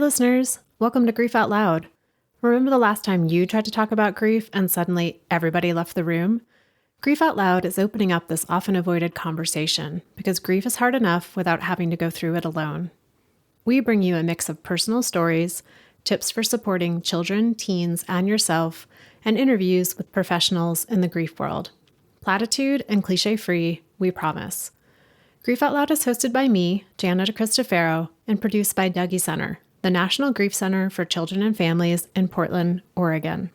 listeners. Welcome to Grief Out Loud. Remember the last time you tried to talk about grief and suddenly everybody left the room? Grief Out Loud is opening up this often avoided conversation because grief is hard enough without having to go through it alone. We bring you a mix of personal stories, tips for supporting children, teens, and yourself, and interviews with professionals in the grief world. Platitude and cliche-free, we promise. Grief Out Loud is hosted by me, Jana DeCristofaro, and produced by Dougy Center, the National Grief Center for Children and Families in Portland, Oregon.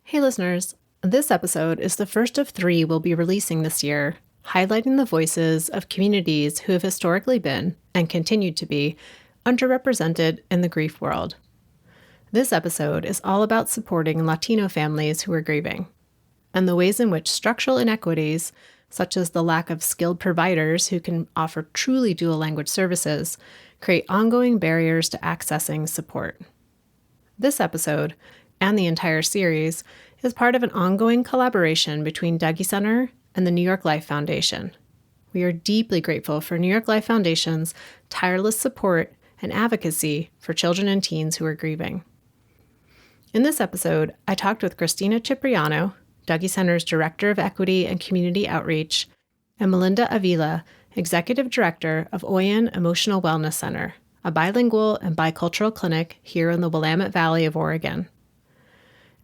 Hey listeners, this episode is the first of 3 we'll be releasing this year, highlighting the voices of communities who have historically been, and continue to be, underrepresented in the grief world. This episode is all about supporting Latino families who are grieving, and the ways in which structural inequities, such as the lack of skilled providers who can offer truly dual language services, create ongoing barriers to accessing support. This episode, and the entire series, is part of an ongoing collaboration between Dougy Center and the New York Life Foundation. We are deeply grateful for New York Life Foundation's tireless support and advocacy for children and teens who are grieving. In this episode, I talked with Cristina Chipriano, Dougy Center's Director of Equity and Community Outreach, and Melinda Avila, Executive Director of OYEN Emotional Wellness Center, a bilingual and bicultural clinic here in the Willamette Valley of Oregon.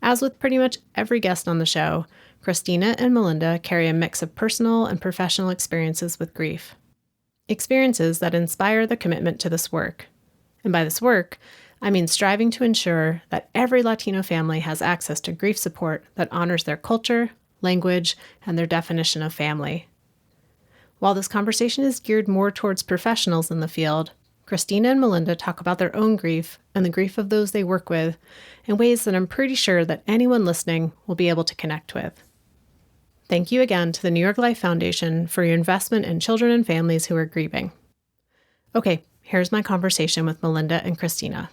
As with pretty much every guest on the show, Cristina and Melinda carry a mix of personal and professional experiences with grief. Experiences that inspire the commitment to this work. And by this work, I mean striving to ensure that every Latino family has access to grief support that honors their culture, language, and their definition of family. While this conversation is geared more towards professionals in the field, Cristina and Melinda talk about their own grief and the grief of those they work with in ways that I'm pretty sure that anyone listening will be able to connect with. Thank you again to the New York Life Foundation for your investment in children and families who are grieving. Okay, here's my conversation with Melinda and Cristina.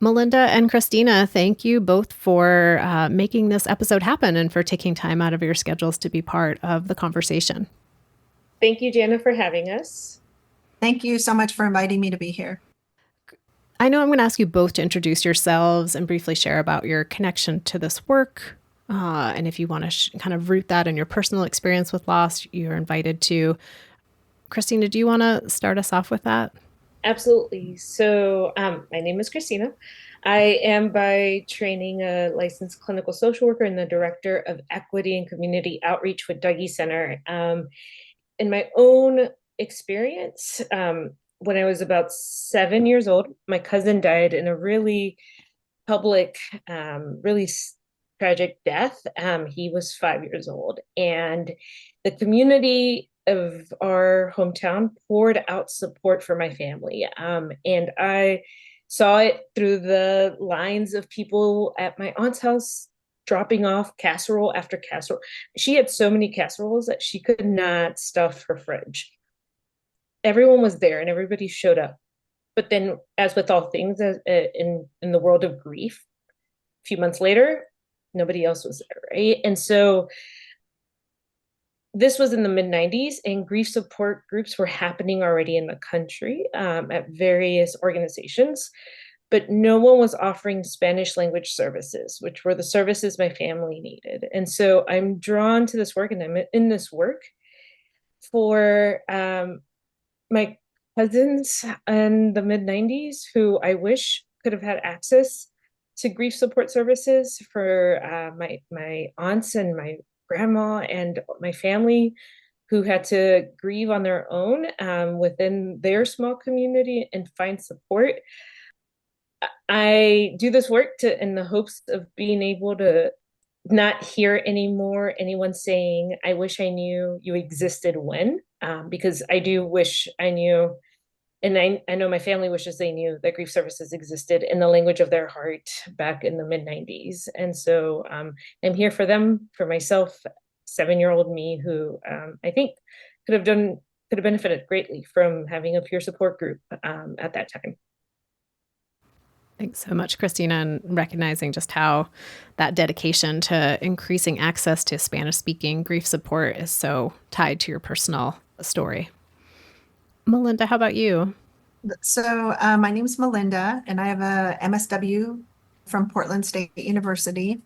Melinda and Cristina, thank you both for making this episode happen and for taking time out of your schedules to be part of the conversation. Thank you, Jana, for having us. Thank you so much for inviting me to be here. I know I'm going to ask you both to introduce yourselves and briefly share about your connection to this work. And if you want to kind of root that in your personal experience with loss, you're invited to. Cristina, do you want to start us off with that? Absolutely. So my name is Cristina. I am by training a licensed clinical social worker and the Director of Equity and Community Outreach with Dougy Center. In my own experience, when I was about 7 years old, my cousin died in a really public, really tragic death. He was 5 years old, and the community of our hometown poured out support for my family. And I saw it through the lines of people at my aunt's house dropping off casserole after casserole. She had so many casseroles that she could not stuff her fridge. Everyone was there and everybody showed up. But then, as with all things in the world of grief, a few months later, nobody else was there, right? And so this was in the mid-90s, and grief support groups were happening already in the country at various organizations, but no one was offering Spanish language services, which were the services my family needed. And so I'm drawn to this work, and I'm in this work for my cousins in the mid-90s who I wish could have had access to grief support services, for my aunts and my grandma and my family who had to grieve on their own within their small community and find support. I do this work in the hopes of being able to not hear anymore anyone saying, I wish I knew you existed when, because I do wish I knew. And I know my family wishes they knew that grief services existed in the language of their heart back in the mid-90s. And so I'm here for them, for myself, 7-year-old me, who I think could have benefited greatly from having a peer support group at that time. Thanks so much, Christina, and recognizing just how that dedication to increasing access to Spanish-speaking grief support is so tied to your personal story. Melinda, how about you? So my name is Melinda, and I have a MSW from Portland State University.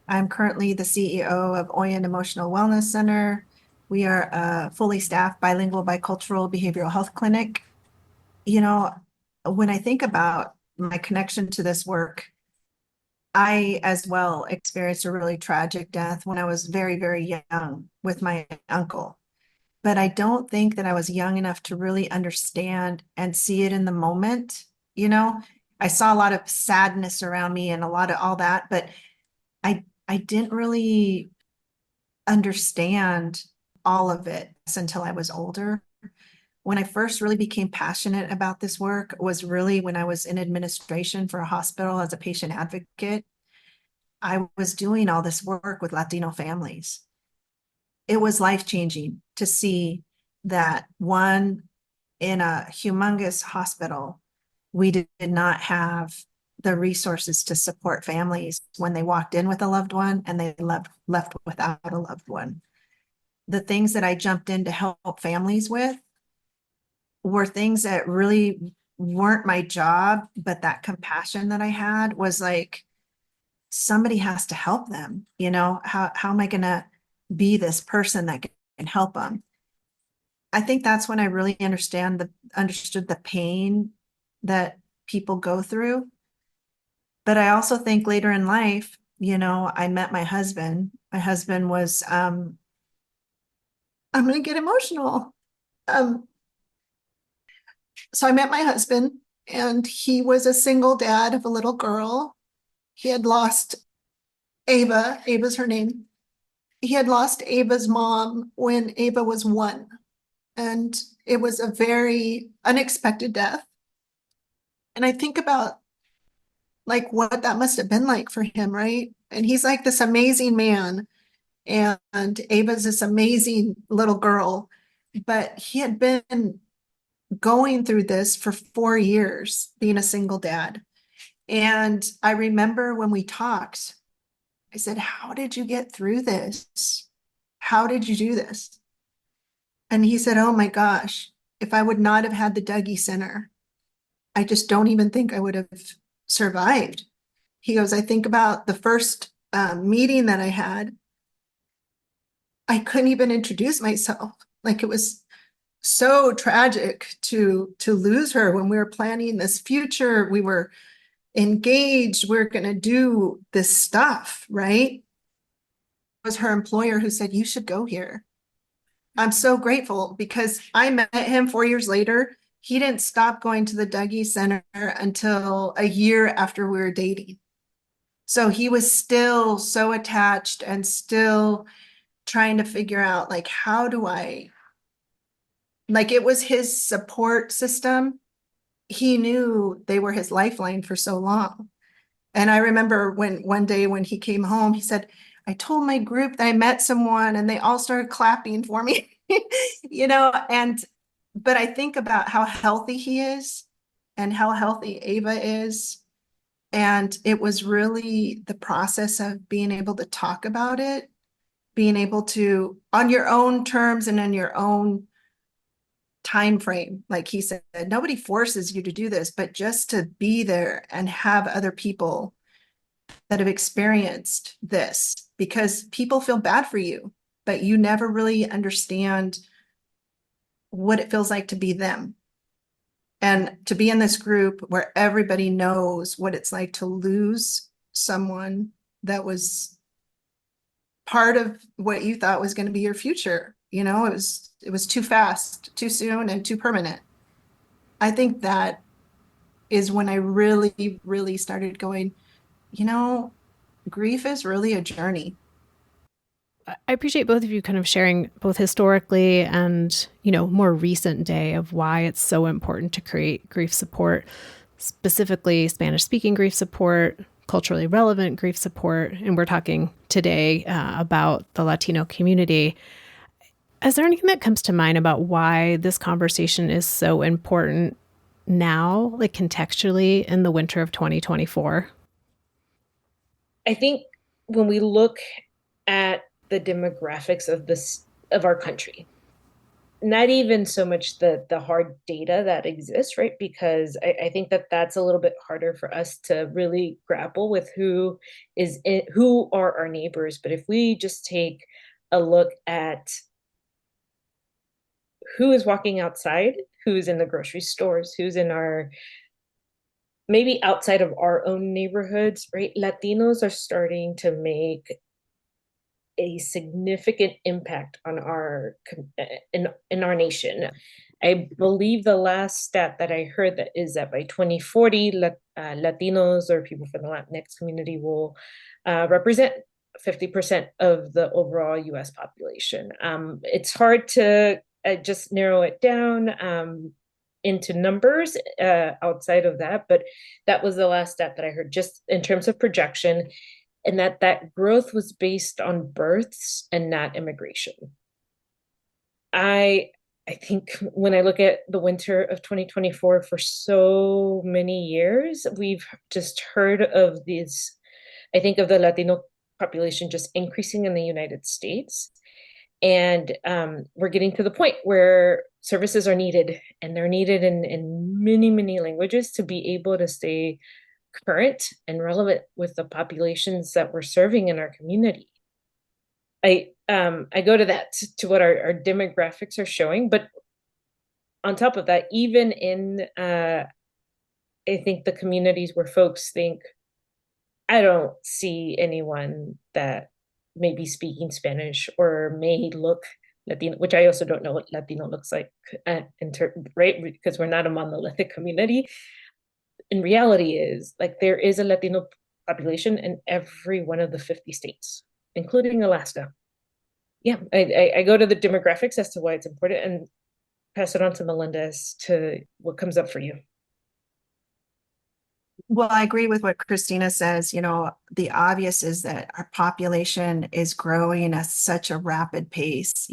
I'm currently the CEO of OYEN Emotional Wellness Center. We are a fully staffed bilingual bicultural behavioral health clinic. You know, when I think about my connection to this work, I as well experienced a really tragic death when I was very, very young with my uncle. But I don't think that I was young enough to really understand and see it in the moment. You know, I saw a lot of sadness around me and a lot of all that, but I didn't really understand all of it until I was older. When I first really became passionate about this work was really when I was in administration for a hospital as a patient advocate. I was doing all this work with Latino families. It was life-changing to see that one, in a humongous hospital, we did not have the resources to support families when they walked in with a loved one and they left without a loved one. The things that I jumped in to help families with were things that really weren't my job, but that compassion that I had was like, somebody has to help them. How am I going to be this person that can help them? I think that's when I really understood the pain that people go through. But I also think later in life, I met my husband. My husband was, I'm going to get emotional. So I met my husband, and he was a single dad of a little girl. He had lost Ava. Ava's her name. He had lost Ava's mom when Ava was 1. And it was a very unexpected death. And I think about like what that must have been like for him, right? And he's like this amazing man, and Ava's this amazing little girl, but he had been going through this for 4 years, being a single dad. And I remember when we talked, I said, "How did you get through this? How did you do this?" And he said, "Oh my gosh, if I would not have had the Dougy Center, I just don't even think I would have survived." He goes, "I think about the first meeting that I had. I couldn't even introduce myself. Like, it was so tragic to lose her when we were planning this future. We were engaged. We we're going to do this stuff, right?" It was her employer who said, "You should go here." I'm so grateful because I met him 4 years later. He didn't stop going to the Dougy Center until a year after we were dating. So he was still so attached and still trying to figure out, like, how do I, like, it was his support system. He knew they were his lifeline for so long. And I remember when one day when he came home, he said, "I told my group that I met someone and they all started clapping for me." But I think about how healthy he is and how healthy Ava is. And it was really the process of being able to talk about it, being able to, on your own terms and in your own time frame. Like he said, nobody forces you to do this, but just to be there and have other people that have experienced this, because people feel bad for you, but you never really understand what it feels like to be them. And to be in this group where everybody knows what it's like to lose someone that was part of what you thought was going to be your future. It was too fast, too soon, and too permanent. I think that is when I really, really started going, grief is really a journey. I appreciate both of you kind of sharing both historically and, more recent day of why it's so important to create grief support, specifically Spanish speaking grief support, culturally relevant grief support. And we're talking today about the Latino community. Is there anything that comes to mind about why this conversation is so important now, like contextually in the winter of 2024? I think when we look at the demographics of our country, not even so much the hard data that exists, right? Because I think that that's a little bit harder for us to really grapple with who are our neighbors. But if we just take a look at who is walking outside, who's in the grocery stores, who's in our maybe outside of our own neighborhoods, right? Latinos are starting to make a significant impact on in our nation. I believe the last stat that I heard that is that by 2040, Latinos or people from the Latinx community will represent 50% of the overall US population. It's hard to just narrow it down into numbers outside of that, but that was the last stat that I heard just in terms of projection, and that growth was based on births and not immigration. I think when I look at the winter of 2024, for so many years, we've just heard of these, I think of the Latino population just increasing in the United States. And we're getting to the point where services are needed, and they're needed in many, many languages to be able to stay current and relevant with the populations that we're serving in our community. I go to that to what our demographics are showing, but on top of that, even in I think the communities where folks think, I don't see anyone that may be speaking Spanish or may look Latino, which I also don't know what Latino looks like, right? Because we're not a monolithic community. In reality is like there is a Latino population in every one of the 50 states, including Alaska. Yeah, I go to the demographics as to why it's important and pass it on to Melinda as to what comes up for you. Well, I agree with what Cristina says. You know, the obvious is that our population is growing at such a rapid pace.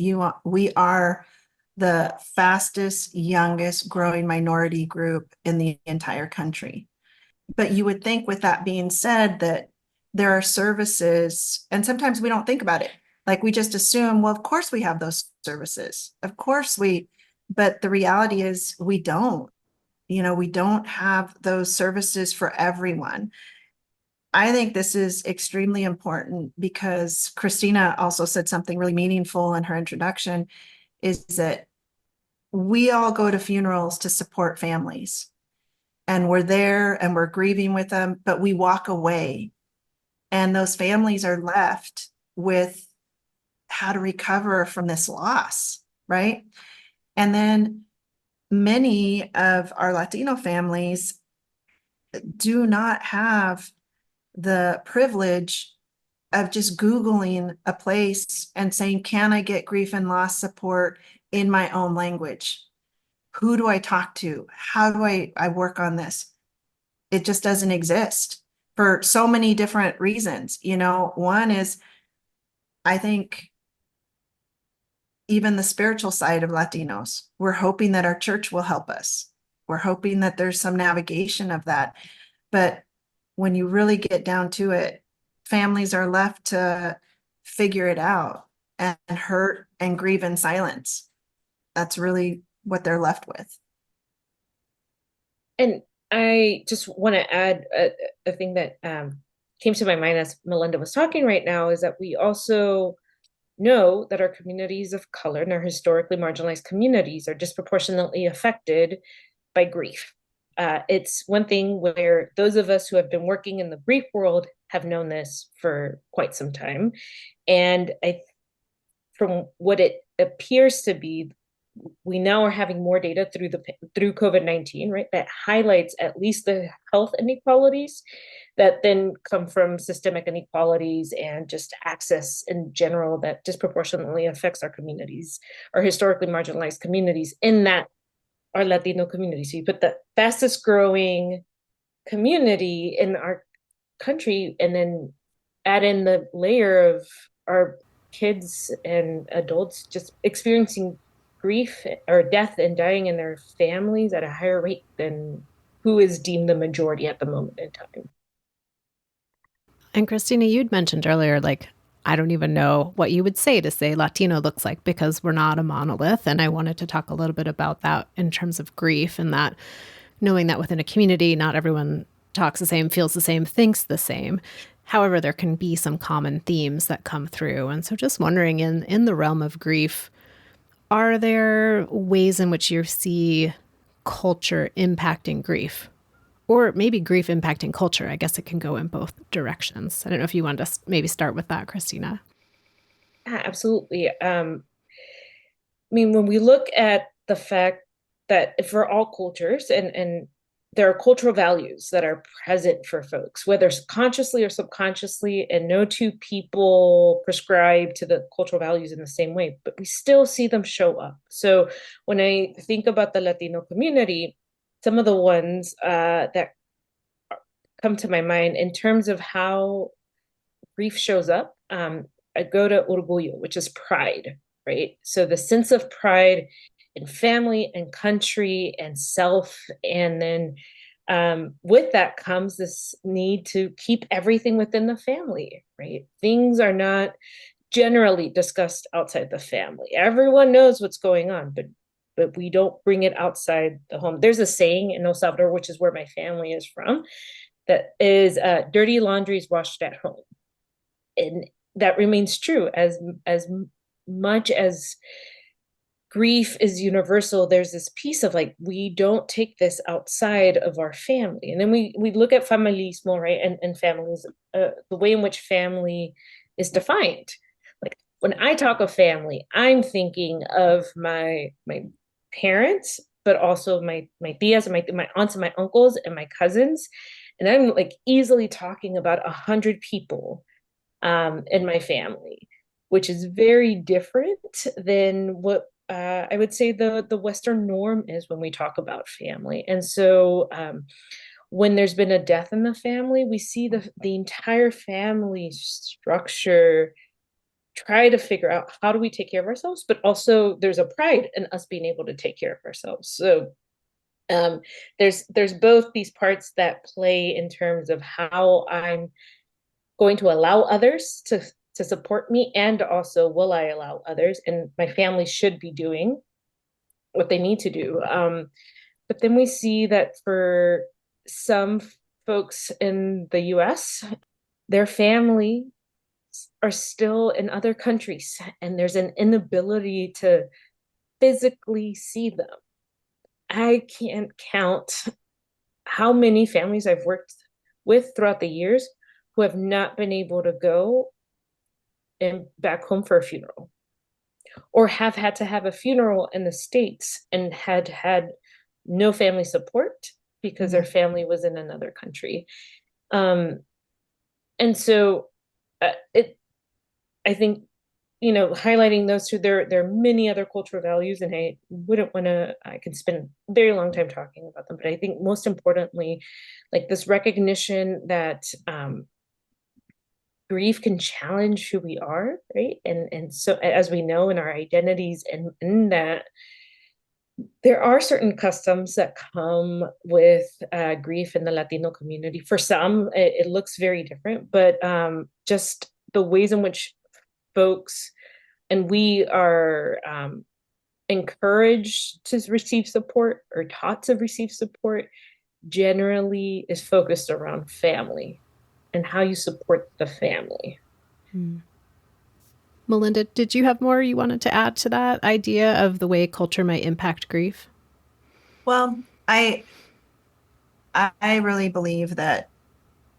We are the fastest, youngest growing minority group in the entire country. But you would think, with that being said, that there are services, and sometimes we don't think about it. Like we just assume, well, of course we have those services. Of course but the reality is we don't. You know, we don't have those services for everyone. I think this is extremely important because Cristina also said something really meaningful in her introduction, is that we all go to funerals to support families, and we're there and we're grieving with them, but we walk away and those families are left with how to recover from this loss, right? And then many of our Latino families do not have the privilege of just Googling a place and saying, can I get grief and loss support in my own language? Who do I talk to? How do I work on this? It just doesn't exist for so many different reasons. You know, one is, I think, even the spiritual side of Latinos, we're hoping that our church will help us. We're hoping that there's some navigation of that. But when you really get down to it, families are left to figure it out and hurt and grieve in silence. That's really what they're left with. And I just want to add a thing that came to my mind as Melinda was talking right now, is that we also know that our communities of color and our historically marginalized communities are disproportionately affected by grief. It's one thing where those of us who have been working in the grief world have known this for quite some time. And from what it appears to be, we now are having more data through COVID-19, right? That highlights at least the health inequalities that then come from systemic inequalities and just access in general that disproportionately affects our communities, our historically marginalized communities, in that our Latino community. So you put the fastest growing community in our country and then add in the layer of our kids and adults just experiencing grief or death and dying in their families at a higher rate than who is deemed the majority at the moment in time. And Christina, you'd mentioned earlier, like, I don't even know what you would say to say Latino looks like because we're not a monolith. And I wanted to talk a little bit about that in terms of grief and that knowing that within a community, not everyone talks the same, feels the same, thinks the same. However, there can be some common themes that come through. And so just wondering in the realm of grief, are there ways in which you see culture impacting grief? Or maybe grief impacting culture. I guess it can go in both directions. I don't know if you want to maybe start with that, Christina. Yeah, absolutely. I mean, when we look at the fact that for all cultures and there are cultural values that are present for folks, whether consciously or subconsciously, and no two people prescribe to the cultural values in the same way, but we still see them show up. So when I think about the Latino community, some of the ones that come to my mind in terms of how grief shows up, I go to orgullo, which is pride, right? So the sense of pride in family and country and self. And then with that comes this need to keep everything within the family, right? Things are not generally discussed outside the family. Everyone knows what's going on, but we don't bring it outside the home. There's a saying in El Salvador, which is where my family is from, that is dirty laundry is washed at home. And that remains true as much as grief is universal. There's this piece of like, we don't take this outside of our family. And then we look at familismo, right? And families, the way in which family is defined. Like when I talk of family, I'm thinking of my parents, but also my tias and my aunts and my uncles and my cousins. And I'm like easily talking about 100 people in my family, which is very different than what I would say the Western norm is when we talk about family. And so when there's been a death in the family, we see the entire family structure try to figure out how do we take care of ourselves, but also there's a pride in us being able to take care of ourselves. So there's both these parts that play in terms of how I'm going to allow others to support me, and also will I allow others, and my family should be doing what they need to do. But then we see that for some folks in the US, their family are still in other countries and there's an inability to physically see them. I can't count how many families I've worked with throughout the years who have not been able to go and back home for a funeral, or have had to have a funeral in the States and had no family support because their family was in another country. And so I think, highlighting those two, there are many other cultural values, and I could spend a very long time talking about them, but I think most importantly, like this recognition that grief can challenge who we are, right? And so as we know in our identities, and in that there are certain customs that come with grief in the Latino community. For some, it looks very different, but just the ways in which folks and we are encouraged to receive support or taught to receive support generally is focused around family and how you support the family. Melinda, did you have more you wanted to add to that idea of the way culture might impact grief? Well, I really believe that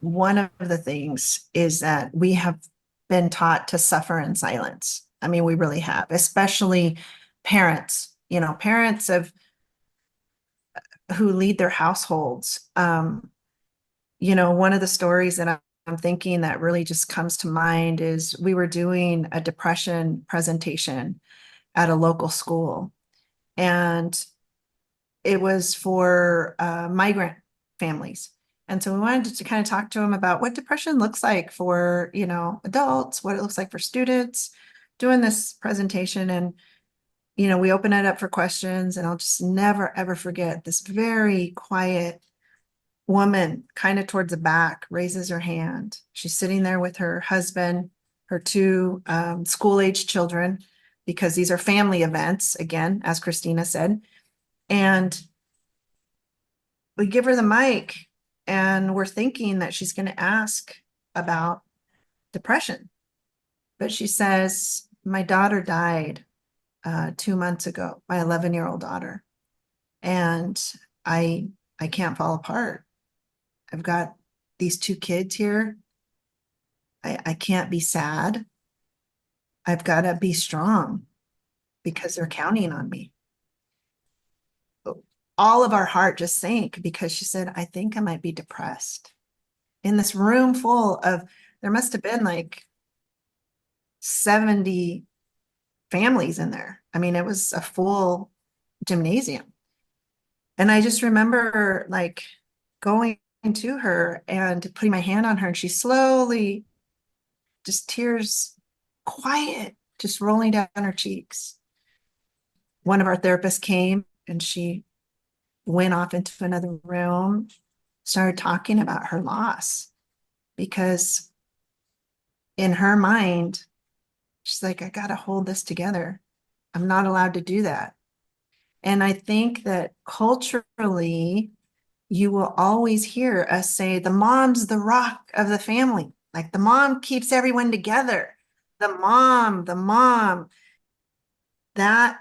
one of the things is that we have been taught to suffer in silence. I mean, we really have, especially parents, parents who lead their households. One of the stories that I'm thinking that really just comes to mind is we were doing a depression presentation at a local school, and it was for migrant families. And so we wanted to kind of talk to them about what depression looks like for, adults, what it looks like for students, doing this presentation. And, we open it up for questions, and I'll just never, ever forget this very quiet woman, kind of towards the back, raises her hand. She's sitting there with her husband, her two school-age children, because these are family events, again, as Cristina said. And we give her the mic, and we're thinking that she's going to ask about depression. But she says, my daughter died 2 months ago, my 11-year-old daughter. And I can't fall apart. I've got these two kids here. I can't be sad. I've got to be strong because they're counting on me. All of our heart just sank because she said, I think I might be depressed. In this room full of, there must have been like 70 families in there. I mean, it was a full gymnasium. And I just remember like going to her and putting my hand on her, and she slowly, just tears, quiet, just rolling down her cheeks. One of our therapists came, and she went off into another room, started talking about her loss, because in her mind, she's like, I got to hold this together. I'm not allowed to do that. And I think that culturally, you will always hear us say, the mom's the rock of the family. Like the mom keeps everyone together. The mom. That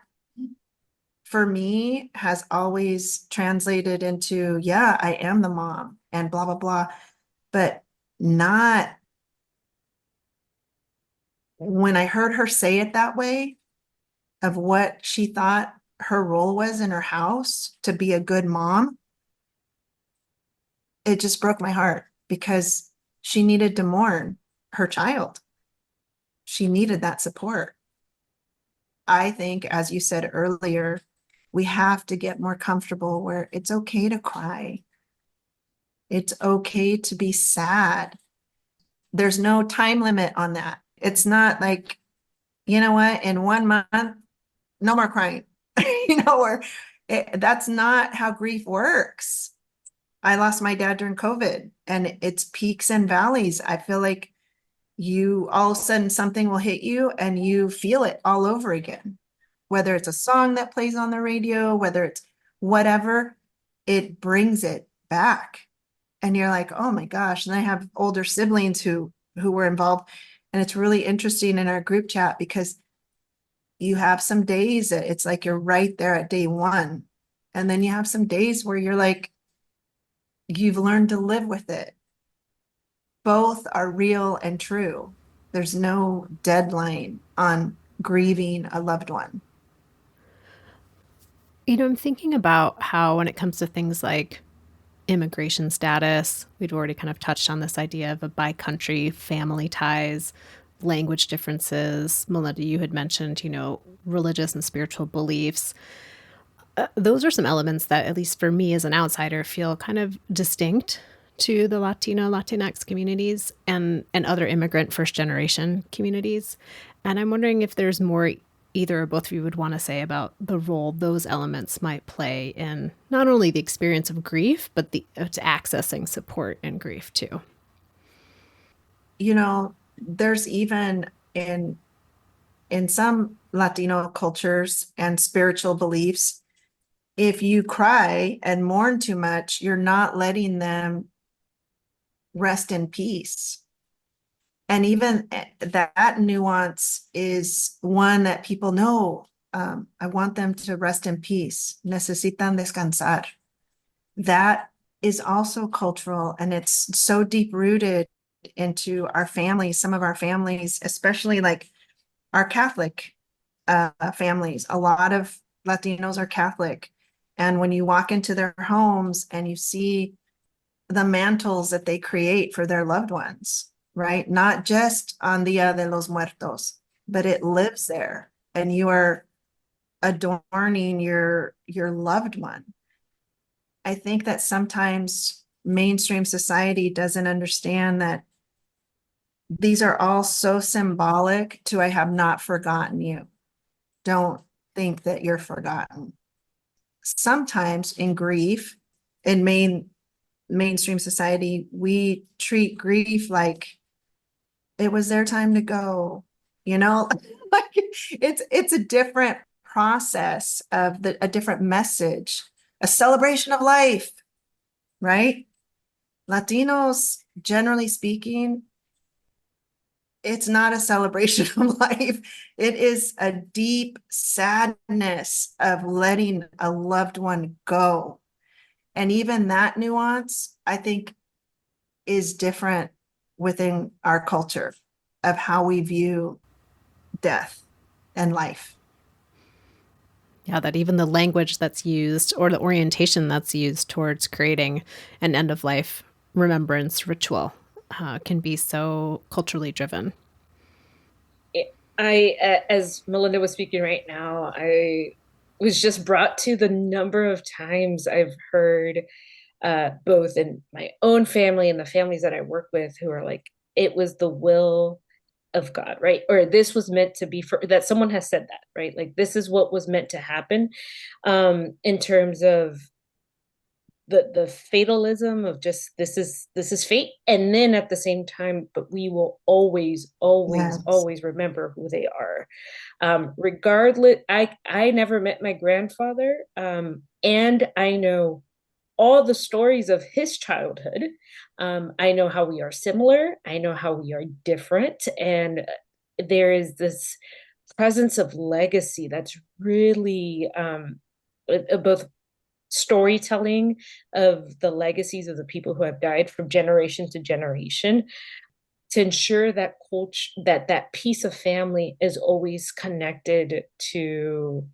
for me has always translated into, yeah, I am the mom and blah, blah, blah. But not when I heard her say it that way, of what she thought her role was in her house to be a good mom, it just broke my heart, because she needed to mourn her child. She needed that support. I think, as you said earlier, we have to get more comfortable where it's okay to cry. It's okay to be sad. There's no time limit on that. It's not like, you know what, in 1 month, no more crying, or that's not how grief works. I lost my dad during COVID, and it's peaks and valleys. I feel like you all of a sudden something will hit you and you feel it all over again, whether it's a song that plays on the radio, whether it's whatever, it brings it back. And you're like, oh my gosh. And I have older siblings who were involved. And it's really interesting in our group chat, because you have some days that it's like you're right there at day one. And then you have some days where you're like, you've learned to live with it. Both are real and true. There's no deadline on grieving a loved one. I'm thinking about how when it comes to things like immigration status, we'd already kind of touched on this idea of a bi-country family ties, language differences. Melinda, you had mentioned, religious and spiritual beliefs. Those are some elements that, at least for me as an outsider, feel kind of distinct to the Latino, Latinx communities and other immigrant first generation communities. And I'm wondering if there's more either or both of you would want to say about the role those elements might play in not only the experience of grief, but to accessing support in grief too. There's even in some Latino cultures and spiritual beliefs, if you cry and mourn too much, you're not letting them rest in peace. And even that nuance is one that people know. I want them to rest in peace. Necesitan descansar. That is also cultural, and it's so deep rooted into our families. Some of our families, especially like our Catholic families, a lot of Latinos are Catholic. And when you walk into their homes and you see the mantles that they create for their loved ones, right? Not just on Dia de los Muertos, but it lives there, and you are adorning your loved one. I think that sometimes mainstream society doesn't understand that these are all so symbolic to, I have not forgotten you. Don't think that you're forgotten. Sometimes in grief, in mainstream society, we treat grief like it was their time to go, you know, like it's a different process of a different message, a celebration of life, right? Latinos, generally speaking, it's not a celebration of life. It is a deep sadness of letting a loved one go. And even that nuance, I think, is different within our culture of how we view death and life. Yeah, that even the language that's used or the orientation that's used towards creating an end of life remembrance ritual can be so culturally driven. As Melinda was speaking right now, I was just brought to the number of times I've heard, both in my own family and the families that I work with, who are like, it was the will of God, right? Or this was meant to be, for that someone has said that, right? Like this is what was meant to happen, in terms of the fatalism of just this is fate. And then at the same time, but we will always always Yes. always remember who they are, regardless. I never met my grandfather, and I know all the stories of his childhood. I know how we are similar, I know how we are different, and there is this presence of legacy that's really, both storytelling of the legacies of the people who have died from generation to generation, to ensure that culture, that piece of family is always connected to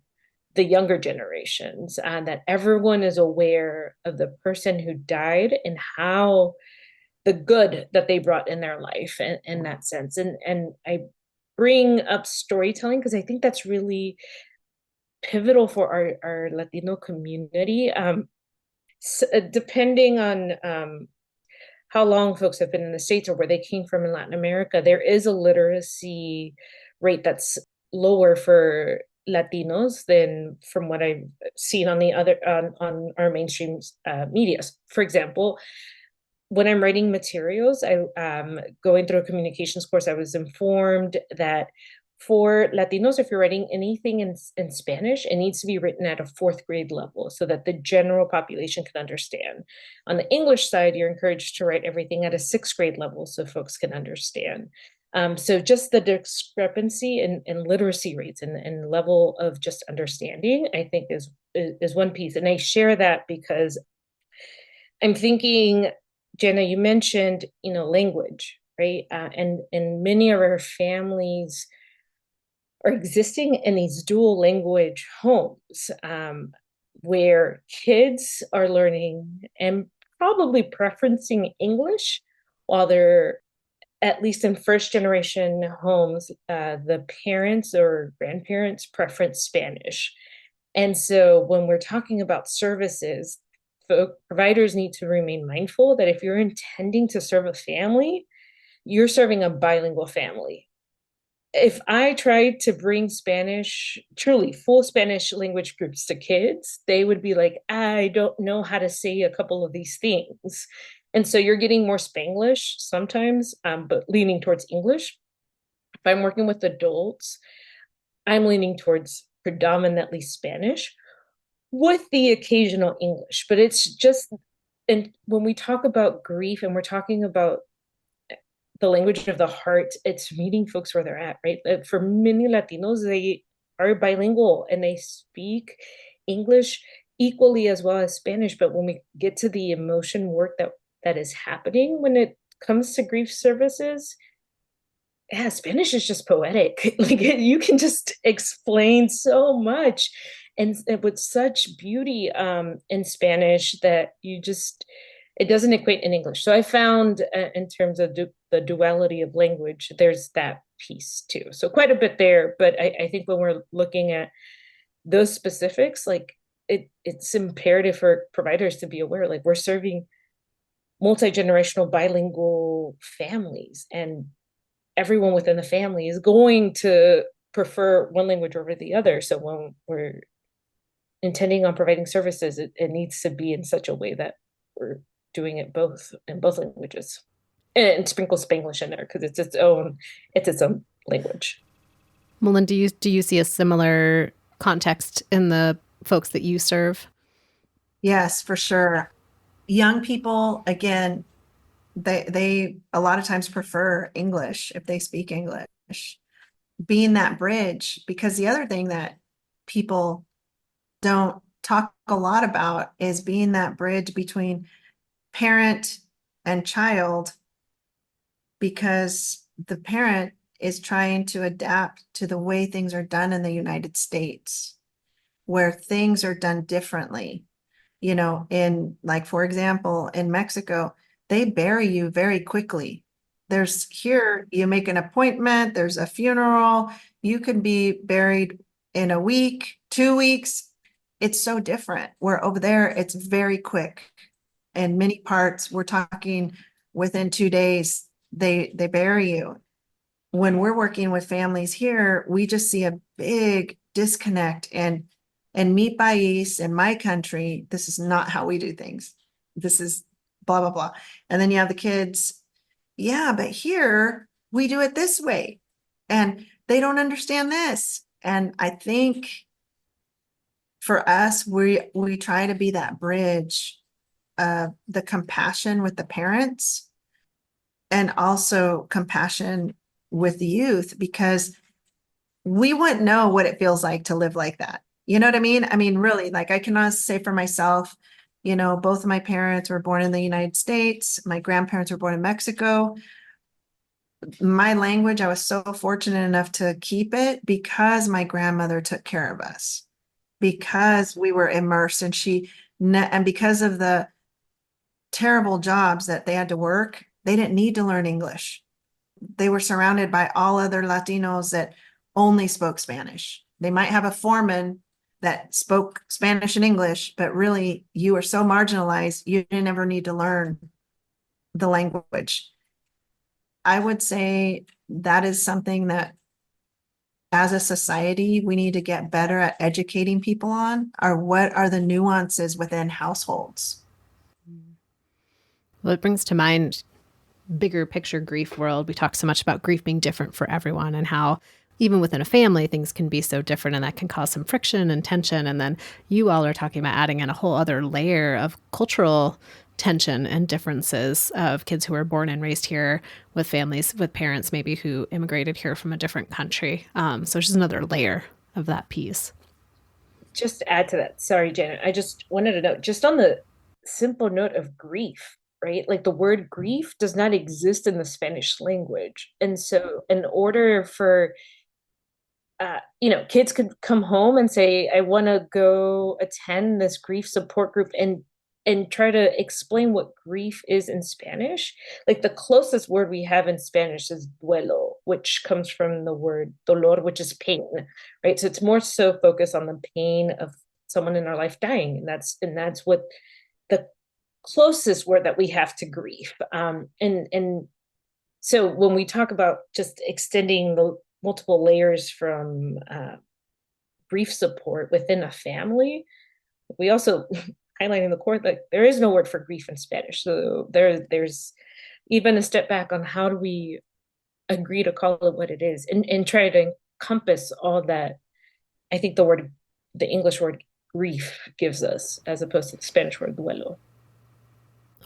the younger generations, and that everyone is aware of the person who died and how the good that they brought in their life, in that sense. And I bring up storytelling because I think that's really pivotal for our Latino community. Depending on, how long folks have been in the States or where they came from in Latin America, there is a literacy rate that's lower for Latinos than from what I've seen on the other on our mainstream media. For example, when I'm writing materials, I going through a communications course, I was informed that for Latinos, if you're writing anything in Spanish, it needs to be written at a fourth grade level so that the general population can understand. On the English side, you're encouraged to write everything at a sixth grade level so folks can understand. So just the discrepancy in literacy rates and level of just understanding, I think is one piece. And I share that because I'm thinking, Jenna, you mentioned, language, right? And many of our families are existing in these dual language homes, where kids are learning and probably preferencing English, while they're, at least in first generation homes, the parents or grandparents preference Spanish. And so when we're talking about services, providers need to remain mindful that if you're intending to serve a family, you're serving a bilingual family. If I tried to bring Spanish, truly full Spanish language groups to kids, they would be like, I don't know how to say a couple of these things. And so you're getting more Spanglish sometimes, but leaning towards English. If I'm working with adults, I'm leaning towards predominantly Spanish with the occasional English. But it's just, and when we talk about grief and we're talking about the language of the heart, it's meeting folks where they're at, right? For many Latinos, they are bilingual and they speak English equally as well as Spanish. But when we get to the emotion work that is happening when it comes to grief services, yeah, Spanish is just poetic. Like you can just explain so much, and with such beauty, in Spanish, that it doesn't equate in English. So I found, in terms of the duality of language, there's that piece too. So quite a bit there, but I think when we're looking at those specifics, like it's imperative for providers to be aware, like we're serving multi-generational bilingual families, and everyone within the family is going to prefer one language over the other. So when we're intending on providing services, it needs to be in such a way that we're doing it both in both languages, and sprinkle Spanglish in there because it's its own language. Melinda, do you see a similar context in the folks that you serve? Yes, for sure. Young people, again, they a lot of times prefer English if they speak English. Being that bridge, because the other thing that people don't talk a lot about is being that bridge between parent and child, because the parent is trying to adapt to the way things are done in the United States, where things are done differently. In, like, for example, in Mexico, they bury you very quickly. Here, you make an appointment, there's a funeral, you can be buried in a week, 2 weeks. It's so different. Where over there, it's very quick. In many parts, we're talking within 2 days, they bury you. When we're working with families here, we just see a big disconnect. And mi país, in my country, this is not how we do things. This is blah, blah, blah. And then you have the kids, yeah, but here we do it this way. And they don't understand this. And I think for us, we try to be that bridge of the compassion with the parents and also compassion with the youth, because we wouldn't know what it feels like to live like that. You know what I mean? I mean, really, like, I can honestly say for myself, both of my parents were born in the United States. My grandparents were born in Mexico. My language, I was so fortunate enough to keep it because my grandmother took care of us, because we were immersed, and because of the terrible jobs that they had to work, they didn't need to learn English. They were surrounded by all other Latinos that only spoke Spanish. They might have a foreman that spoke Spanish and English, but really you were so marginalized, you didn't ever need to learn the language. I would say that is something that as a society, we need to get better at educating people on, or what are the nuances within households. Well, it brings to mind bigger picture grief world. We talk so much about grief being different for everyone and how even within a family, things can be so different and that can cause some friction and tension. And then you all are talking about adding in a whole other layer of cultural tension and differences of kids who are born and raised here with families, with parents maybe who immigrated here from a different country. So it's just another layer of that piece. Just to add to that, sorry, Janet, I just wanted to know, just on the simple note of grief, right? Like the word grief does not exist in the Spanish language. And so in order for kids could come home and say, I want to go attend this grief support group and try to explain what grief is in Spanish. Like the closest word we have in Spanish is duelo, which comes from the word dolor, which is pain, right? So it's more so focused on the pain of someone in our life dying. And that's what the closest word that we have to grief. And so when we talk about just extending the multiple layers from grief support within a family, we also highlighting the core that there is no word for grief in Spanish. So there's even a step back on how do we agree to call it what it is, and try to encompass all that I think the English word grief gives us, as opposed to the Spanish word duelo.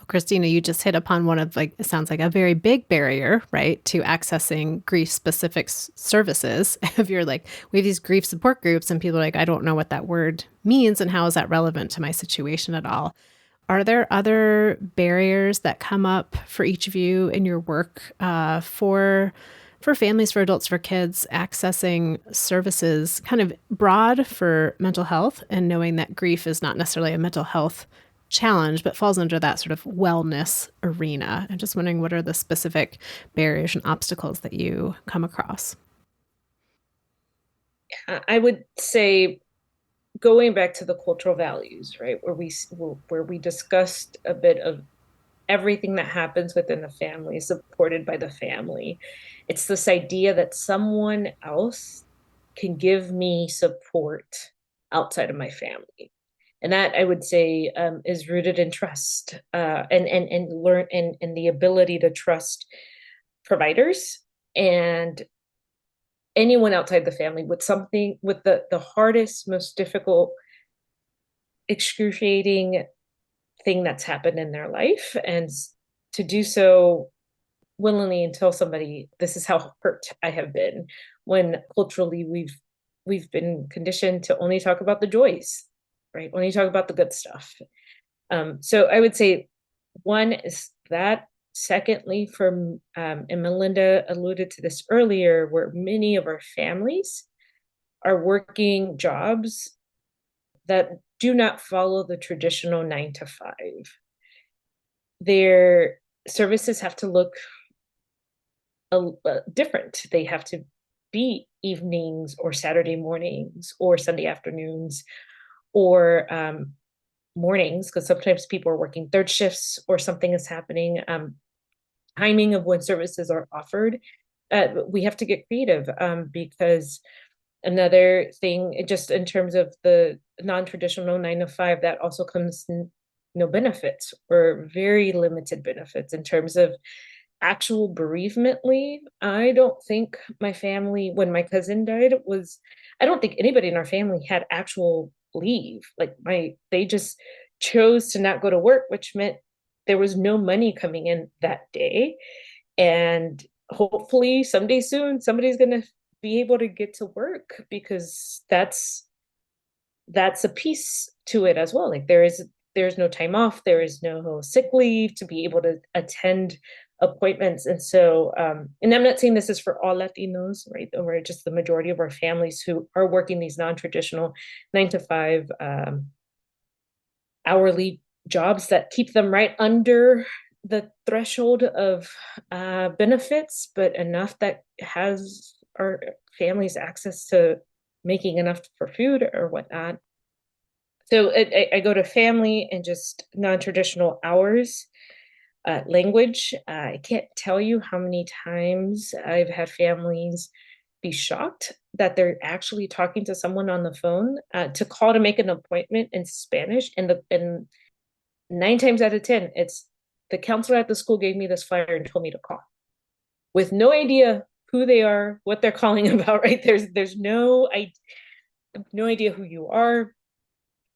Cristina, you just hit upon one of, like, it sounds like a very big barrier, right, to accessing grief specific services. If you're like, we have these grief support groups and people are like, I don't know what that word means and how is that relevant to my situation at all. Are there other barriers that come up for each of you in your work for families, for adults, for kids, accessing services kind of broad for mental health and knowing that grief is not necessarily a mental health challenge, but falls under that sort of wellness arena? I'm just wondering, what are the specific barriers and obstacles that you come across? I would say, going back to the cultural values, right, where we discussed a bit of everything that happens within the family is supported by the family. It's this idea that someone else can give me support outside of my family. And that, I would say, is rooted in trust, and learn, and the ability to trust providers and anyone outside the family with something, with the hardest, most difficult, excruciating thing that's happened in their life, and to do so willingly and tell somebody, this is how hurt I have been, when culturally we've been conditioned to only talk about the joys, right? Only talk about the good stuff. So I would say one is that. Secondly, and Melinda alluded to this earlier, where many of our families are working jobs that do not follow the traditional 9 to 5. Their services have to look different. They have to be evenings or Saturday mornings or Sunday afternoons or mornings, because sometimes people are working third shifts or something is happening. Timing of when services are offered, we have to get creative, because another thing, just in terms of the non-traditional 9 to 5, that also comes no benefits or very limited benefits in terms of actual bereavement leave. I don't think my family, when my cousin died, I don't think anybody in our family had actual leave. Like they just chose to not go to work, which meant there was no money coming in that day. And hopefully someday soon, somebody's going to be able to get to work, because that's a piece to it as well. Like there's no time off, there is no sick leave to be able to attend appointments. And so, and I'm not saying this is for all Latinos, right? Or just the majority of our families who are working these non-traditional 9 to 5 hourly jobs that keep them right under the threshold of benefits, but enough that has our families access to making enough for food or whatnot. So I go to family and just non-traditional hours. Language, I can't tell you how many times I've had families be shocked that they're actually talking to someone on the phone, to call to make an appointment in Spanish, and 9 times out of 10, it's the counselor at the school gave me this flyer and told me to call, with no idea who they are, what they're calling about, right? There's no idea who you are.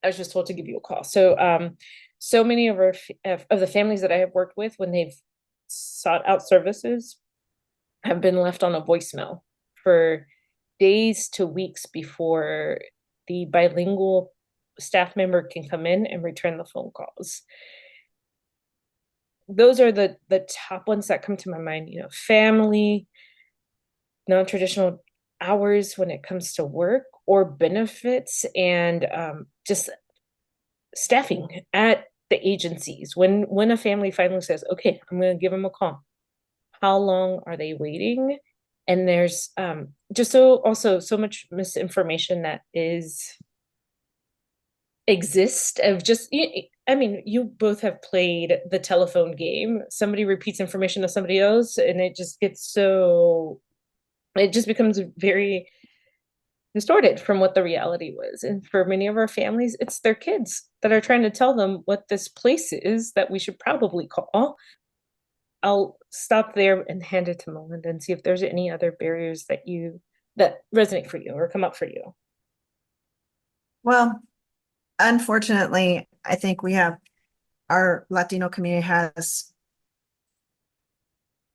I was just told to give you a call. So so many of the families that I have worked with, when they've sought out services, have been left on a voicemail for days to weeks before the bilingual staff member can come in and return the phone calls. Those are the top ones that come to my mind. Family, non-traditional hours when it comes to work or benefits, and just staffing at the agencies. When a family finally says, okay, I'm going to give them a call, how long are they waiting? And there's just also so much misinformation that exists of just, I mean, you both have played the telephone game. Somebody repeats information to somebody else, and it just becomes very distorted from what the reality was. And for many of our families, it's their kids that are trying to tell them what this place is that we should probably call. I'll stop there and hand it to Melinda and see if there's any other barriers that resonate for you or come up for you. Well, unfortunately, I think our Latino community has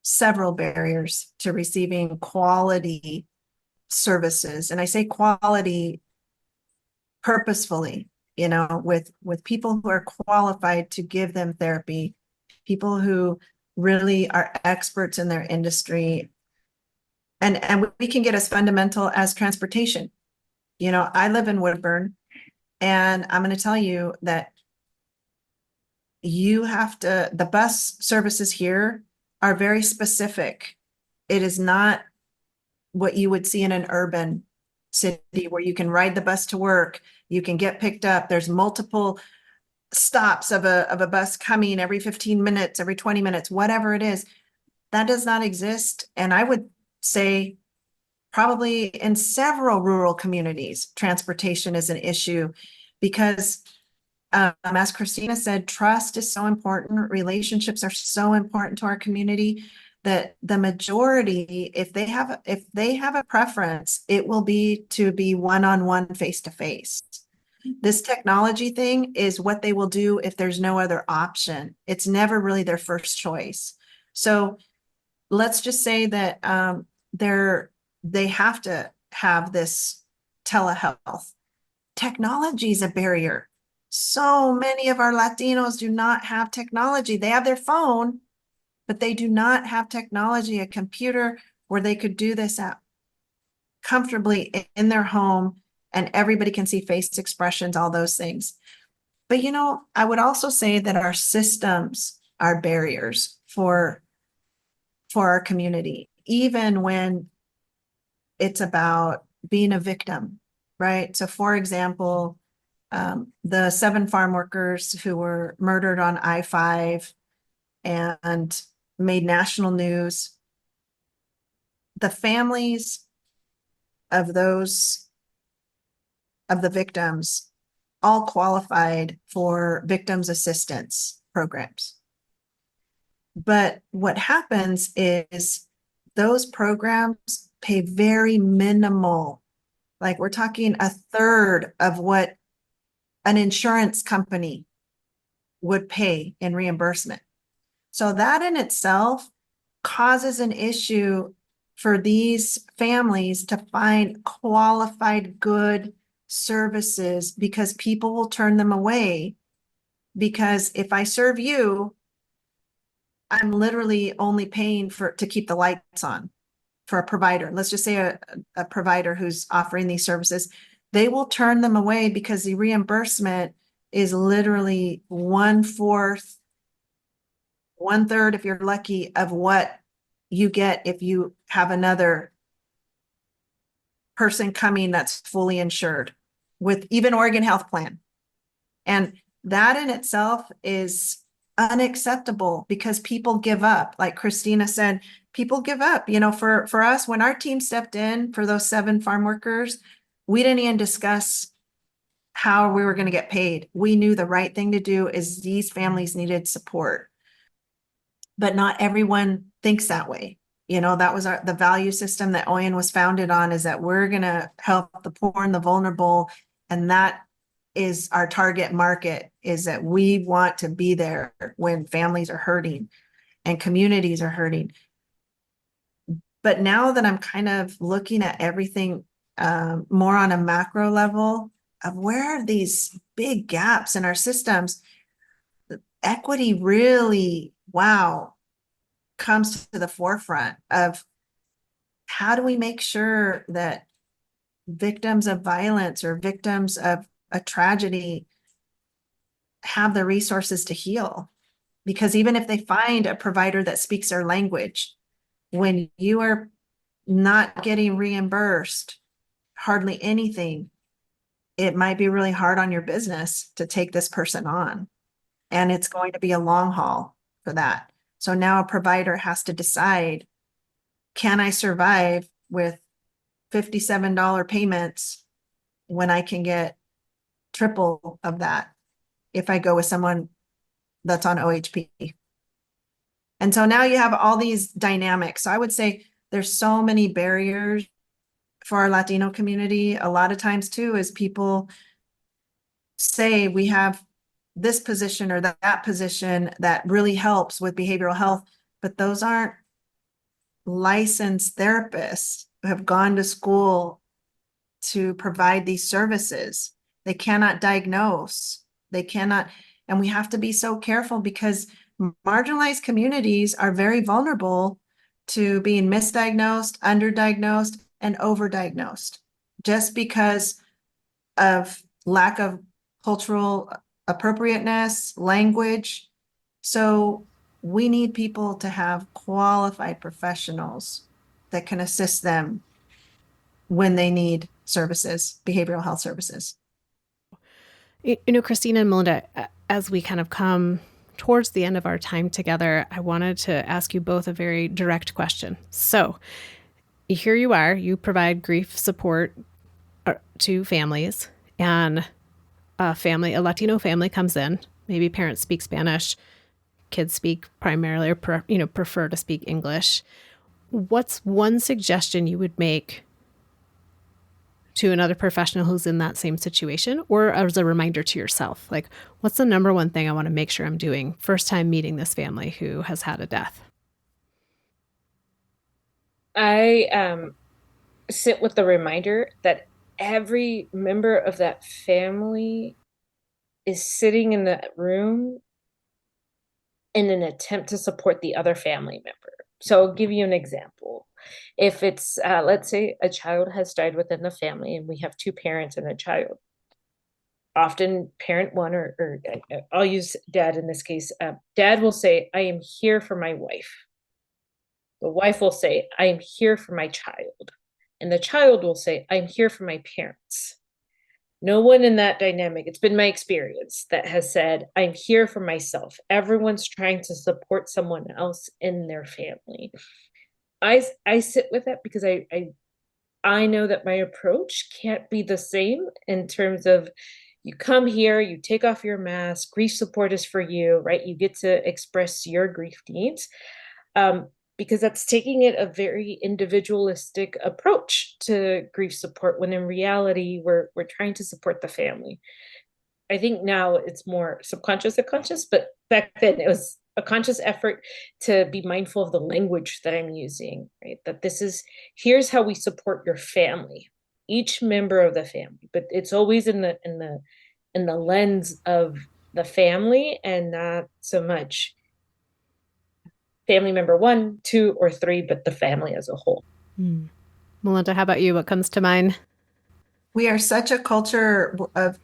several barriers to receiving quality services. And I say quality purposefully, with people who are qualified to give them therapy, people who really are experts in their industry. And we can get as fundamental as transportation. I live in Woodburn, and I'm going to tell you that the bus services here are very specific. It is not what you would see in an urban city where you can ride the bus to work, you can get picked up. There's multiple stops of a bus coming every 15 minutes, every 20 minutes, whatever it is. That does not exist. And I would say probably in several rural communities, transportation is an issue because as Cristina said, trust is so important. Relationships are so important to our community that the majority, if they have a preference, it will be to be one-on-one, face-to-face. This technology thing is what they will do if there's no other option. It's never really their first choice. So let's just say that they have to have this telehealth. Technology is a barrier. So many of our Latinos do not have technology. They have their phone, but they do not have technology, a computer where they could do this at comfortably in their home and everybody can see face expressions, all those things. But I would also say that our systems are barriers for our community, even when it's about being a victim, right? So for example, the 7 farm workers who were murdered on I-5 and made national news, the families of the victims all qualified for victims assistance programs. But what happens is those programs pay very minimal, like we're talking a third of what an insurance company would pay in reimbursement. So that in itself causes an issue for these families to find qualified, good services because people will turn them away. Because if I serve you, I'm literally only paying to keep the lights on for a provider. Let's just say a provider who's offering these services. They will turn them away because the reimbursement is literally 1/4, 1/3, if you're lucky, of what you get if you have another person coming that's fully insured with even Oregon Health Plan. And that in itself is unacceptable because people give up. Like Cristina said, people give up. For us, when our team stepped in for those 7 farm workers, we didn't even discuss how we were going to get paid. We knew the right thing to do is these families needed support. But not everyone thinks that way. That was the value system that OYEN was founded on, is that we're going to help the poor and the vulnerable. And that is our target market, is that we want to be there when families are hurting and communities are hurting. But now that I'm kind of looking at everything more on a macro level of where are these big gaps in our systems, equity really, comes to the forefront of how do we make sure that victims of violence or victims of a tragedy have the resources to heal. Because even if they find a provider that speaks their language, when you are not getting reimbursed hardly anything, it might be really hard on your business to take this person on. And it's going to be a long haul for that. So now a provider has to decide, can I survive with $57 payments when I can get triple of that if I go with someone that's on OHP? And so now you have all these dynamics. So I would say there's so many barriers for our Latino community. A lot of times too, is people say we have this position or that position that really helps with behavioral health, but those aren't licensed therapists who have gone to school to provide these services. They cannot diagnose. They cannot, and we have to be so careful because marginalized communities are very vulnerable to being misdiagnosed, underdiagnosed, and overdiagnosed just because of lack of cultural appropriateness, language. So we need people to have qualified professionals that can assist them when they need services, behavioral health services. Cristina and Melinda, as we kind of come towards the end of our time together, I wanted to ask you both a very direct question. So here you are, you provide grief support to families, and a Latino family comes in. Maybe parents speak Spanish, kids speak primarily or prefer to speak English. What's one suggestion you would make to another professional who's in that same situation, or as a reminder to yourself? Like, what's the number one thing I want to make sure I'm doing first time meeting this family who has had a death? I sit with the reminder that every member of that family is sitting in that room in an attempt to support the other family member. So I'll give you an example. If it's, let's say a child has died within the family and we have two parents and a child, often parent one, or I'll use dad in this case, dad will say, I am here for my wife. The wife will say, I am here for my child. And the child will say, I'm here for my parents. No one in that dynamic, it's been my experience, that has said, I'm here for myself. Everyone's trying to support someone else in their family. I sit with that because I know that my approach can't be the same in terms of, you come here, you take off your mask, grief support is for you, right? You get to express your grief needs. Because that's taking it a very individualistic approach to grief support, when in reality we're trying to support the family. I think now it's more subconscious than conscious, but back then it was a conscious effort to be mindful of the language that I'm using, right? That this is, here's how we support your family, each member of the family, but it's always in the lens of the family, and not so much family member one, two, or three, but the family as a whole. Melinda, how about you? What comes to mind? We are such a culture of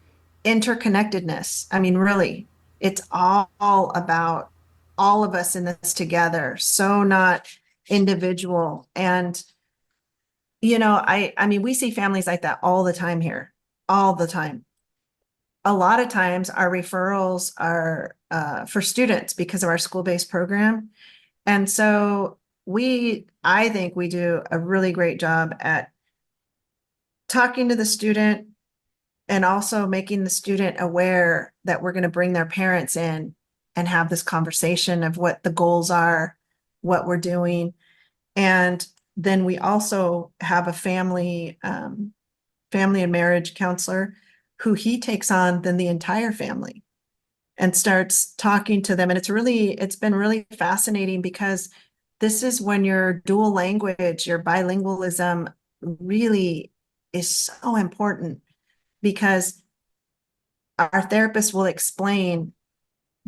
interconnectedness. I mean, really, it's all about all of us in this together, so not individual. And, I mean, we see families like that all the time here, all the time. A lot of times our referrals are for students because of our school-based program. And so I think we do a really great job at talking to the student and also making the student aware that we're going to bring their parents in and have this conversation of what the goals are, what we're doing. And then we also have a family and marriage counselor who he takes on then the entire family and starts talking to them. And it's been really fascinating, because this is when your dual language, your bilingualism really is so important, because our therapist will explain,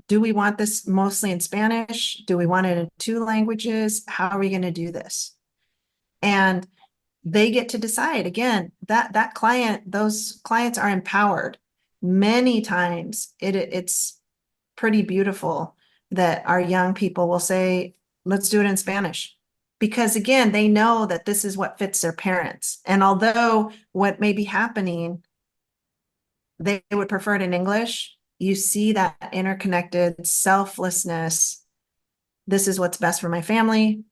do we want this mostly in Spanish? Do we want it in two languages? How are we going to do this? And they get to decide. Again, those clients are empowered. Many times it's pretty beautiful that our young people will say, let's do it in Spanish. Because again, they know that this is what fits their parents. And although what may be happening, they would prefer it in English, you see that interconnected selflessness. This is what's best for my family.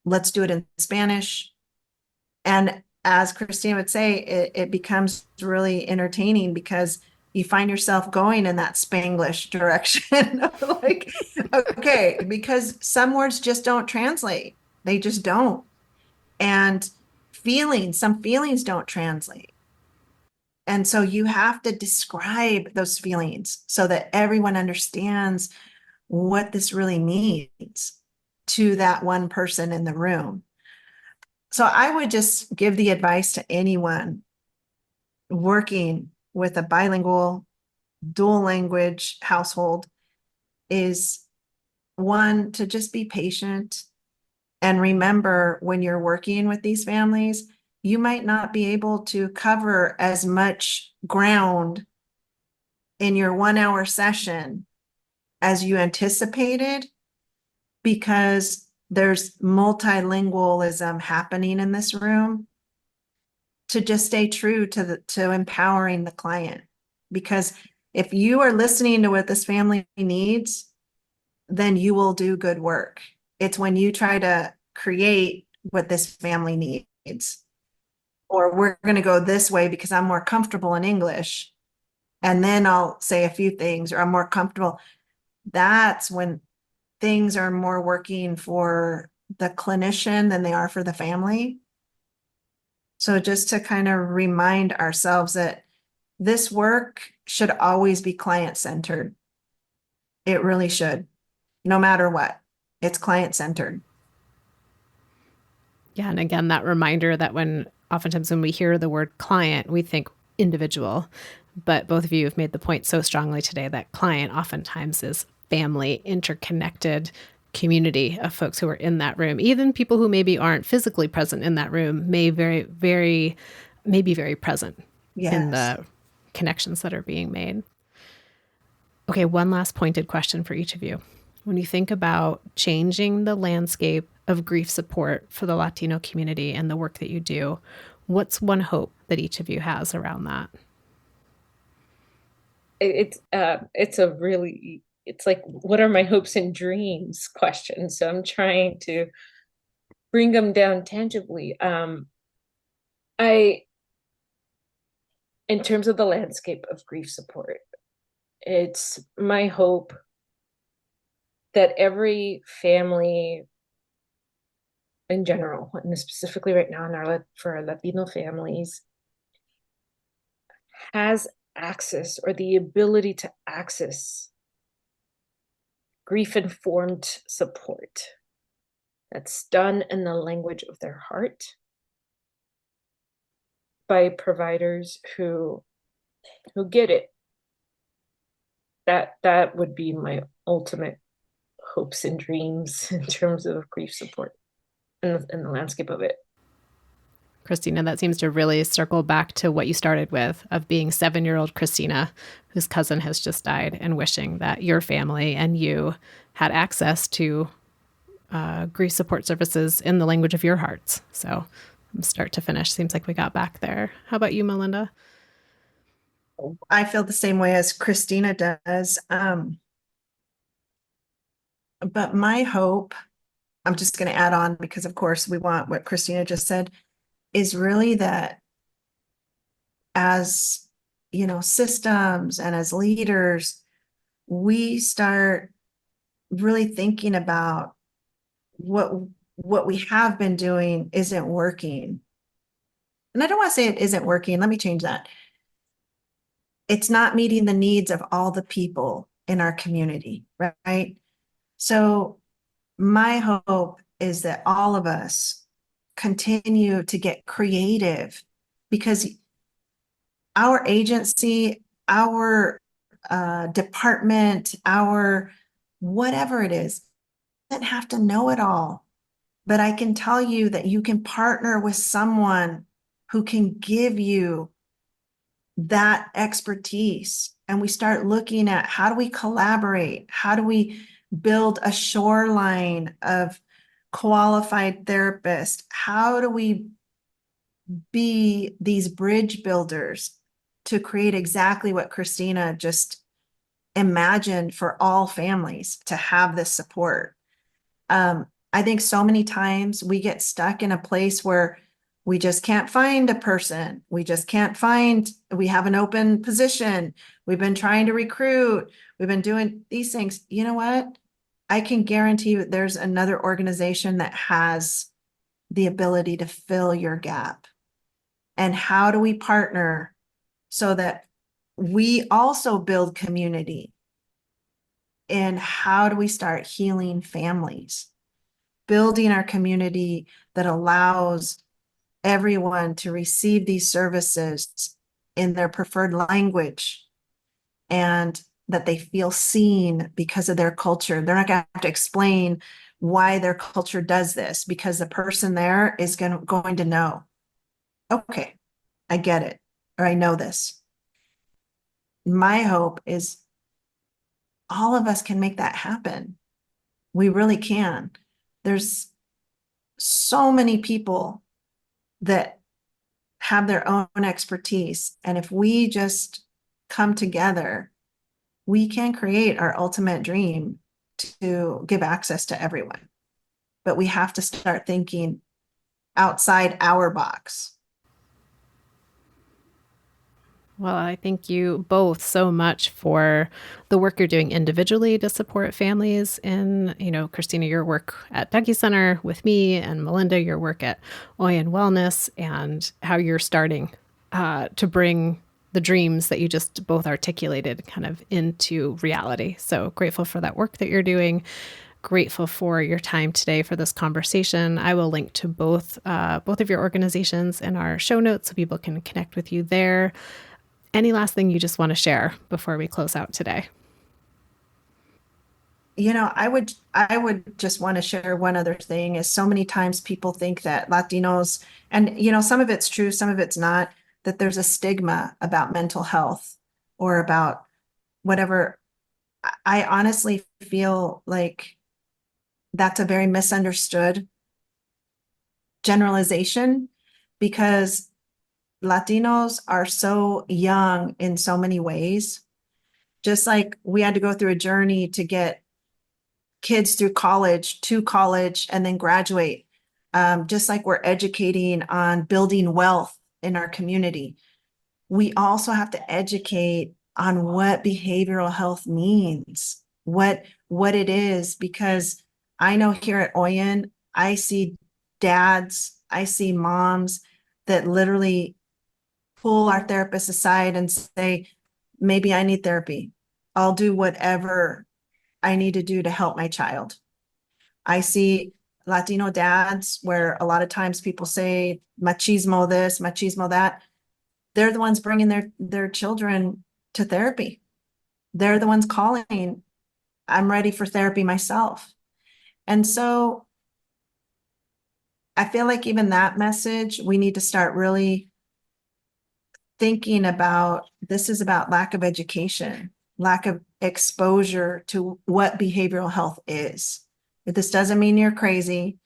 Let's do it in Spanish. And as Christina would say, it becomes really entertaining, because you find yourself going in that Spanglish direction. Like, okay, because some words just don't translate. They just don't. And some feelings don't translate. And so you have to describe those feelings so that everyone understands what this really means to that one person in the room. So I would just give the advice to anyone working with a bilingual, dual language household is, one, to just be patient and remember, when you're working with these families, you might not be able to cover as much ground in your 1 hour session as you anticipated, because there's multilingualism happening in this room. To just stay true to empowering the client, because if you are listening to what this family needs, then you will do good work. It's when you try to create what this family needs. Or we're going to go this way because I'm more comfortable in English. And then I'll say a few things, or I'm more comfortable. That's when things are more working for the clinician than they are for the family. So just to kind of remind ourselves that this work should always be client-centered. It really should, no matter what. It's client-centered. Yeah. And again, that reminder that oftentimes when we hear the word client, we think individual. But both of you have made the point so strongly today that client oftentimes is family, interconnected community of folks who are in that room. Even people who maybe aren't physically present in that room may be very present in the connections that are being made. Okay, one last pointed question for each of you. When you think about changing the landscape of grief support for the Latino community and the work that you do, what's one hope that each of you has around that? It's like, what are my hopes and dreams question. So I'm trying to bring them down tangibly. In terms of the landscape of grief support, it's my hope that every family in general, and specifically right now for our Latino families, has access or the ability to access grief-informed support that's done in the language of their heart by providers who get it. That would be my ultimate hopes and dreams in terms of grief support and the landscape of it. Cristina, that seems to really circle back to what you started with, of being 7-year-old Cristina, whose cousin has just died, and wishing that your family and you had access to grief support services in the language of your hearts. So from start to finish, seems like we got back there. How about you, Melinda? I feel the same way as Cristina does. But my hope, I'm just going to add on because, of course, we want what Cristina just said, is really that as, systems and as leaders, we start really thinking about what we have been doing isn't working. And I don't want to say it isn't working. Let me change that. It's not meeting the needs of all the people in our community, right? So my hope is that all of us continue to get creative, because our agency, our department, our whatever it is, doesn't have to know it all. But I can tell you that you can partner with someone who can give you that expertise. And we start looking at, how do we collaborate? How do we build a shoreline of qualified therapists? How do we be these bridge builders to create exactly what Cristina just imagined for all families to have this support? I think so many times we get stuck in a place where we just can't find a person. We have an open position. We've been trying to recruit. We've been doing these things. You know what? I can guarantee you there's another organization that has the ability to fill your gap. And how do we partner so that we also build community? And how do we start healing families? Building our community that allows everyone to receive these services in their preferred language, and that they feel seen because of their culture. They're not going to have to explain why their culture does this, because the person there is going to know, okay, I get it, or I know this. My hope is all of us can make that happen. We really can. There's so many people that have their own expertise. And if we just come together, we can create our ultimate dream to give access to everyone. But we have to start thinking outside our box. Well, I thank you both so much for the work you're doing individually to support families. And, Cristina, your work at Dougy Center with me, and Melinda, your work at OYEN Wellness, and how you're starting to bring the dreams that you just both articulated kind of into reality. So grateful for that work that you're doing. Grateful for your time today for this conversation. I will link to both of your organizations in our show notes so people can connect with you there. Any last thing you just want to share before we close out today? I would just want to share one other thing is so many times people think that Latinos, and some of it's true, some of it's not, that there's a stigma about mental health or about whatever. I honestly feel like that's a very misunderstood generalization, because Latinos are so young in so many ways. Just like we had to go through a journey to get kids through college, to college, and then graduate. Just like we're educating on building wealth in our community, we also have to educate on what behavioral health means, what it is, because I know here at OYEN, I see dads, I see moms that literally pull our therapists aside and say, maybe I need therapy. I'll do whatever I need to do to help my child. I see Latino dads where a lot of times people say machismo this, machismo that. They're the ones bringing their children to therapy. They're the ones calling, I'm ready for therapy myself. And so I feel like even that message, we need to start really thinking about, this is about lack of education, lack of exposure to what behavioral health is. This doesn't mean you're crazy.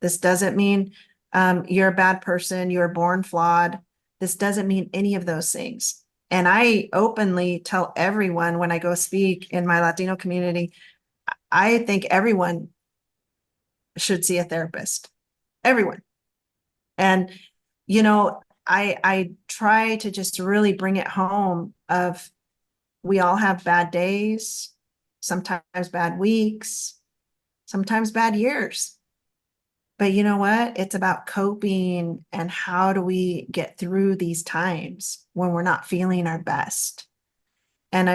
This doesn't mean you're a bad person, you're born flawed. This doesn't mean any of those things. And I openly tell everyone when I go speak in my Latino community, I think everyone should see a therapist. Everyone. And, I try to just really bring it home of, we all have bad days, sometimes bad weeks, sometimes bad years. But you know what? It's about coping and how do we get through these times when we're not feeling our best. And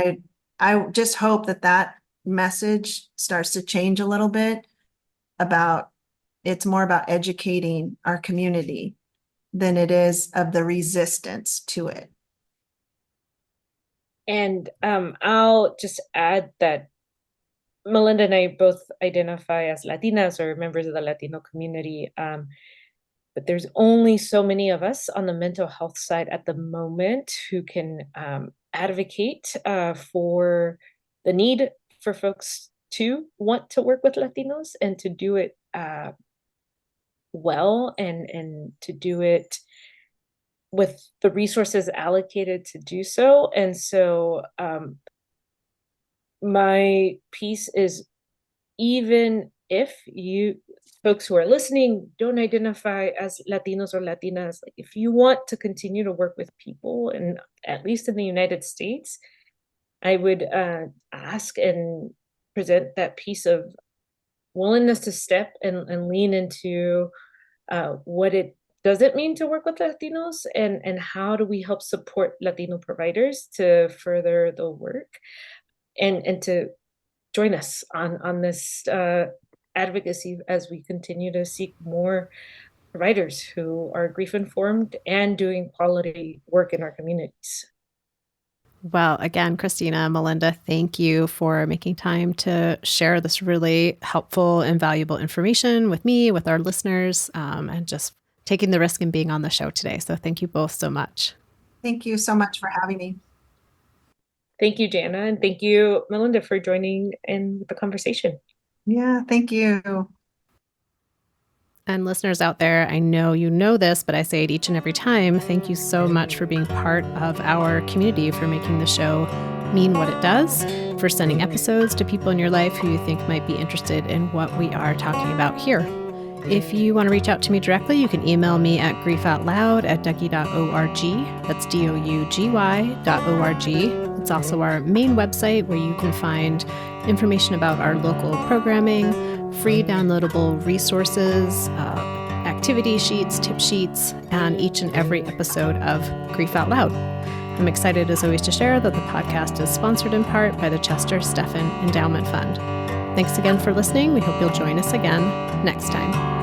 I just hope that message starts to change a little bit about, it's more about educating our community than it is of the resistance to it. And I'll just add that Melinda and I both identify as Latinas or members of the Latino community, but there's only so many of us on the mental health side at the moment who can advocate for the need for folks to want to work with Latinos and to do it well, and to do it with the resources allocated to do so. And so my piece is, even if you folks who are listening don't identify as Latinos or Latinas, like if you want to continue to work with people, and at least in the United States, I would ask and present that piece of willingness to step and lean into what it doesn't mean to work with Latinos, and how do we help support Latino providers to further the work, and to join us on this advocacy as we continue to seek more providers who are grief informed and doing quality work in our communities. Well, again, Cristina, Melinda, thank you for making time to share this really helpful and valuable information with me, with our listeners, and just taking the risk and being on the show today. So thank you both so much. Thank you so much for having me. Thank you, Jana, and thank you, Melinda, for joining in the conversation. Yeah, thank you. And listeners out there, I know you know this, but I say it each and every time. Thank you so much for being part of our community, for making the show mean what it does, for sending episodes to people in your life who you think might be interested in what we are talking about here. If you want to reach out to me directly, you can email me at griefoutloud@dougy.org. That's DOUGY.org. It's also our main website where you can find information about our local programming, free downloadable resources, activity sheets, tip sheets, and each and every episode of Grief Out Loud. I'm excited as always to share that the podcast is sponsored in part by the Chester Stephan Endowment Fund. Thanks again for listening. We hope you'll join us again next time.